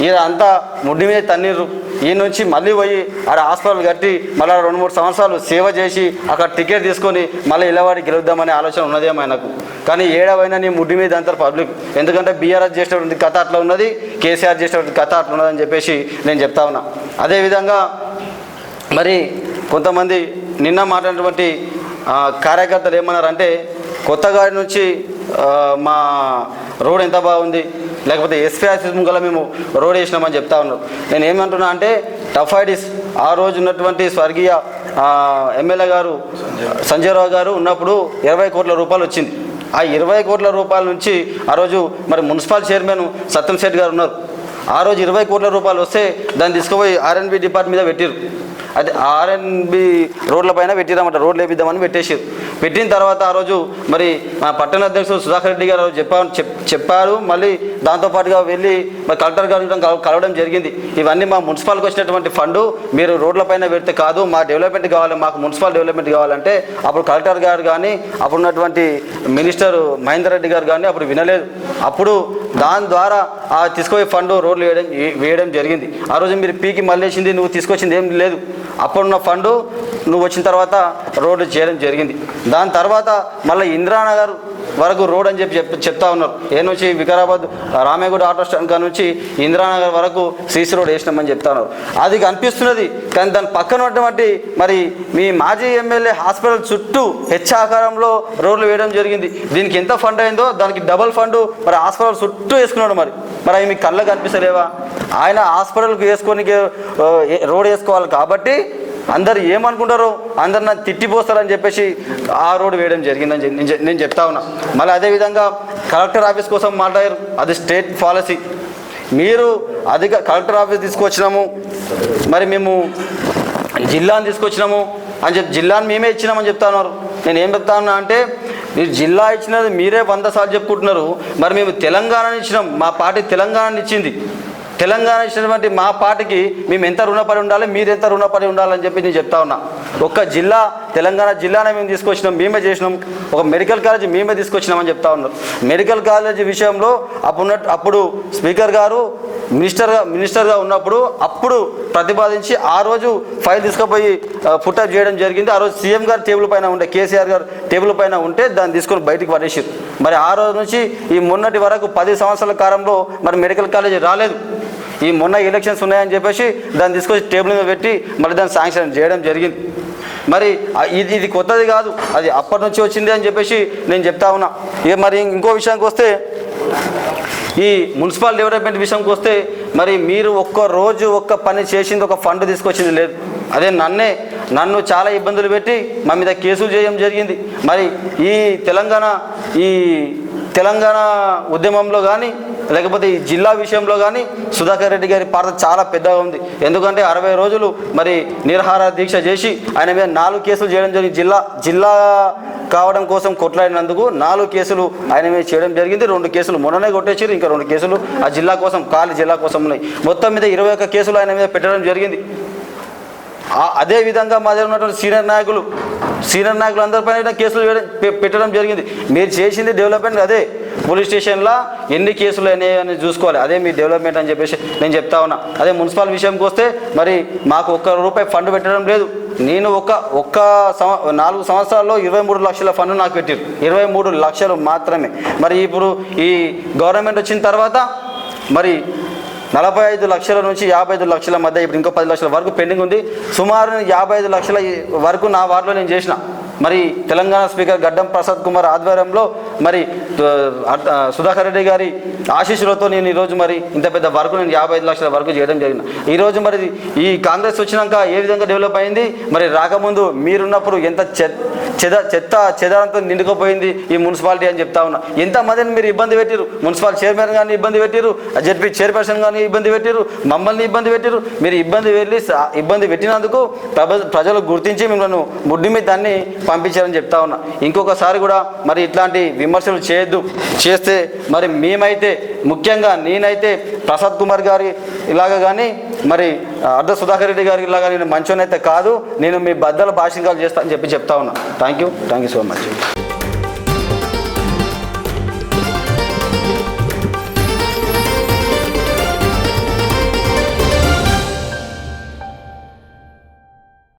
Speaker 4: ఈయన అంతా ముడ్డి మీద తన్నీరు. ఈ నుంచి మళ్ళీ పోయి ఆడ హాస్పిటల్ కట్టి మళ్ళీ 2-3 సంవత్సరాలు సేవ చేసి అక్కడ టికెట్ తీసుకొని మళ్ళీ ఇలావాడి గెలుద్దామనే ఆలోచన ఉన్నదేమో ఆయనకు. కానీ ఏడవైనా నీ ముడ్డి మీద అంటారు పబ్లిక్. ఎందుకంటే బీఆర్ఎస్ చేసేటువంటి కథ అట్లా ఉన్నది, కేసీఆర్ చేసేటువంటి కథ అట్లా ఉన్నదని చెప్పేసి నేను చెప్తా ఉన్నా. అదేవిధంగా మరి కొంతమంది నిన్న మాట్లాడినటువంటి కార్యకర్తలు ఏమన్నారంటే, కొత్తగాడి నుంచి మా రోడ్ ఎంత బాగుంది, లేకపోతే ఎస్పీ ఆఫీస్ ముంగల మేము రోడ్ వేసినామని చెప్తా ఉన్నారు. నేను ఏమంటున్నా అంటే, టఫైడిస్ ఆ రోజు ఉన్నటువంటి స్వర్గీయ ఎమ్మెల్యే గారు సంజయ్ రావు గారు ఉన్నప్పుడు 20 కోట్ల రూపాయలు వచ్చింది. ఆ 20 కోట్ల రూపాయల నుంచి ఆ రోజు మరి మున్సిపల్ చైర్మన్ సత్యం శెట్టి గారు ఉన్నారు. ఆ రోజు 20 కోట్ల రూపాయలు వస్తే దాన్ని తీసుకుపోయి ఆర్ఎన్బి డిపార్ట్మెంట్ మీద పెట్టారు. అది ఆర్ఎన్బి రోడ్ల పైన పెట్టిరామంట, రోడ్లు వేపిద్దామని పెట్టేసారు. పెట్టిన తర్వాత ఆ రోజు మరి మా పట్టణ అధ్యక్షుడు సుధాకర్ రెడ్డి గారు చెప్పారు. మళ్ళీ దాంతోపాటుగా వెళ్ళి మరి కలెక్టర్ గారు కలవడం జరిగింది. ఇవన్నీ మా మున్సిపాల్కి వచ్చినటువంటి ఫండ్ మీరు రోడ్లపైన పెడితే కాదు, మా డెవలప్మెంట్ కావాలి, మాకు మున్సిపల్ డెవలప్మెంట్ కావాలంటే అప్పుడు కలెక్టర్ గారు కానీ అప్పుడు ఉన్నటువంటి మినిస్టర్ మహేందర్ రెడ్డి గారు కానీ అప్పుడు వినలేదు. అప్పుడు దాని ద్వారా తీసుకుపోయి ఫండ్ రోడ్లు వేయడం జరిగింది. ఆ రోజు మీరు పీకి మళ్ళేసింది, నువ్వు తీసుకొచ్చింది ఏం లేదు. అప్పుడున్న ఫండు నువ్వు వచ్చిన తర్వాత రోడ్డు చేయడం జరిగింది. దాని తర్వాత మళ్ళీ ఇందిరానగర్ వరకు రోడ్ అని చెప్తా ఉన్నారు. ఏ నుంచి వికారాబాద్ రామేగూడ ఆటో స్టాండ్ కాడ నుంచి ఇందిరానగర్ వరకు సీసీ రోడ్ వేసినామని చెప్తా ఉన్నారు. అది కనిపిస్తున్నది. కానీ దాని పక్కన ఉన్నటువంటి మరి మీ మాజీ ఎమ్మెల్యే హాస్పిటల్ చుట్టూ ఆకారంలో రోడ్లు వేయడం జరిగింది. దీనికి ఎంత ఫండ్ అయిందో దానికి డబల్ ఫండ్ మరి హాస్పిటల్ చుట్టూ వేసుకున్నాడు. మరి అవి మీకు కళ్ళకు కనిపిస్తలేవా? ఆయన హాస్పిటల్కి వేసుకొని రోడ్ వేసుకోవాలి కాబట్టి అందరు ఏమనుకుంటారో అందరు నన్ను తిట్టిపోస్తారని చెప్పేసి ఆ రోడ్డు వేయడం జరిగిందని నేను చెప్తా ఉన్నా. మళ్ళీ అదేవిధంగా కలెక్టర్ ఆఫీస్ కోసం మాట్లాడారు. అది స్టేట్ పాలసీ. మీరు కలెక్టర్ ఆఫీస్ తీసుకొచ్చినాము, మరి మేము జిల్లాను తీసుకొచ్చినాము అని చెప్పి జిల్లాను మేమే ఇచ్చినామని చెప్తా ఉన్నారు. నేను ఏం చెప్తా ఉన్నా అంటే మీరు జిల్లా ఇచ్చినది మీరే 100 సార్లు చెప్పుకుంటున్నారు. మరి మేము తెలంగాణని ఇచ్చినాం, మా పార్టీ తెలంగాణని ఇచ్చింది. తెలంగాణ ఇచ్చినటువంటి మా పార్టీకి మేము ఎంత రుణపడి ఉండాలి, మీరు ఎంత రుణపడి ఉండాలని చెప్పి నేను చెప్తా ఉన్నా. ఒక్క జిల్లా తెలంగాణ జిల్లానే మేము తీసుకొచ్చినాం, మేమే చేసినాం. ఒక మెడికల్ కాలేజ్ మేమే తీసుకొచ్చినామని చెప్తా ఉన్నారు. మెడికల్ కాలేజ్ విషయంలో అప్పుడు స్పీకర్ గారు మినిస్టర్గా ఉన్నప్పుడు అప్పుడు ప్రతిపాదించి ఆ రోజు ఫైల్ తీసుకుపోయి పుట్టప్ చేయడం జరిగింది. ఆ రోజు సీఎం గారు టేబుల్ పైన ఉంటే, కేసీఆర్ గారు టేబుల్ పైన ఉంటే దాన్ని తీసుకొని బయటికి పడేసారు. మరి ఆ రోజు నుంచి ఈ మొన్నటి వరకు 10 సంవత్సరాల కాలంలో మరి మెడికల్ కాలేజ్ రాలేదు. ఈ మొన్న ఎలక్షన్స్ ఉన్నాయని చెప్పేసి దాన్ని తీసుకొచ్చి టేబుల్ మీద పెట్టి మళ్ళీ దాన్ని శాంక్షన్ చేయడం జరిగింది. మరి ఇది కొత్తది కాదు, అది అప్పటి నుంచి వచ్చింది అని చెప్పేసి నేను చెప్తా ఉన్నా. ఇక మరి ఇంకో విషయానికి వస్తే, ఈ మున్సిపల్ డెవలప్మెంట్ విషయంకి వస్తే మరి మీరు ఒక్క పని చేసింది, ఒక ఫండ్ తీసుకొచ్చింది లేదు. అదే నన్ను చాలా ఇబ్బందులు పెట్టి మా మీద కేసులు చేయడం జరిగింది. మరి ఈ తెలంగాణ ఉద్యమంలో కానీ లేకపోతే ఈ జిల్లా విషయంలో కానీ సుధాకర్ రెడ్డి గారి పాత్ర చాలా పెద్దగా ఉంది. ఎందుకంటే 60 రోజులు మరి నిరాహార దీక్ష చేసి ఆయన మీద 4 కేసులు చేయడం జరిగింది. జిల్లా కావడం కోసం కొట్లాడినందుకు 4 కేసులు ఆయన మీద చేయడం జరిగింది. 2 కేసులు మొన్ననే కొట్టేసారు, ఇంకా 2 కేసులు ఆ జిల్లా కోసం, జిల్లా కోసం ఉన్నాయి. మొత్తం మీద 21 కేసులు ఆయన మీద పెట్టడం జరిగింది. అదేవిధంగా మా దగ్గర ఉన్నటువంటి సీనియర్ నాయకులు అందరిపైన కేసులు పెట్టడం జరిగింది. మీరు చేసింది డెవలప్మెంట్. అదే పోలీస్ స్టేషన్లో ఎన్ని కేసులు అయినాయని చూసుకోవాలి, అదే మీ డెవలప్మెంట్ అని చెప్పేసి నేను చెప్తా ఉన్నా. అదే మున్సిపల్ విషయంకి వస్తే మరి మాకు ₹1 ఫండ్ పెట్టడం లేదు. నేను 4 సంవత్సరాల్లో 23 లక్షల ఫండ్ నాకు పెట్టారు. 23 లక్షలు మాత్రమే. మరి ఇప్పుడు ఈ గవర్నమెంట్ వచ్చిన తర్వాత మరి 45 లక్షల నుంచి 55 లక్షల మధ్య ఇప్పుడు ఇంకో 10 లక్షల వరకు పెండింగ్ ఉంది. సుమారు 55 లక్షల వరకు నా వార్డులో నేను చేసిన. మరి తెలంగాణ స్పీకర్ గడ్డం ప్రసాద్ కుమార్ ఆధ్వర్యంలో మరి సుధాకర్ రెడ్డి గారి ఆశీస్సులతో నేను ఈరోజు మరి ఇంత పెద్ద వర్క్ నేను 55 లక్షల వరకు చేయడం జరిగింది. ఈరోజు మరి ఈ కాంగ్రెస్ వచ్చినాక ఏ విధంగా డెవలప్ అయింది, మరి రాకముందు మీరున్నప్పుడు ఎంత చెదారంతో నిండుకుపోయింది ఈ మున్సిపాలిటీ అని చెప్తా ఉన్నా. ఎంతమందిని మీరు ఇబ్బంది పెట్టారు, మున్సిపల్ చైర్మన్ గారిని ఇబ్బంది పెట్టారు, జడ్పీ చైర్పర్సన్ గారిని ఇబ్బంది పెట్టారు, మమ్మల్ని ఇబ్బంది పెట్టారు. మీరు ఇబ్బంది పెట్టినందుకు ప్రజలు గుర్తించి మిమ్మల్ని ముడ్డి మీద దాన్ని పంపించారని చెప్తా ఉన్నా. ఇంకొకసారి కూడా మరి ఇట్లాంటి విమర్శలు చేయొద్దు. చేస్తే మరి మేమైతే ముఖ్యంగా నేనైతే ప్రసాద్ కుమార్ గారి ఇలాగా కానీ మరి అడ్డ సుధాకర్ రెడ్డి గారికి ఇలాగా నేను మంచోనైతే కాదు, నేను మీ బద్దల భాషింగాలు చేస్తా అని చెప్తా ఉన్నా. Thank you so much.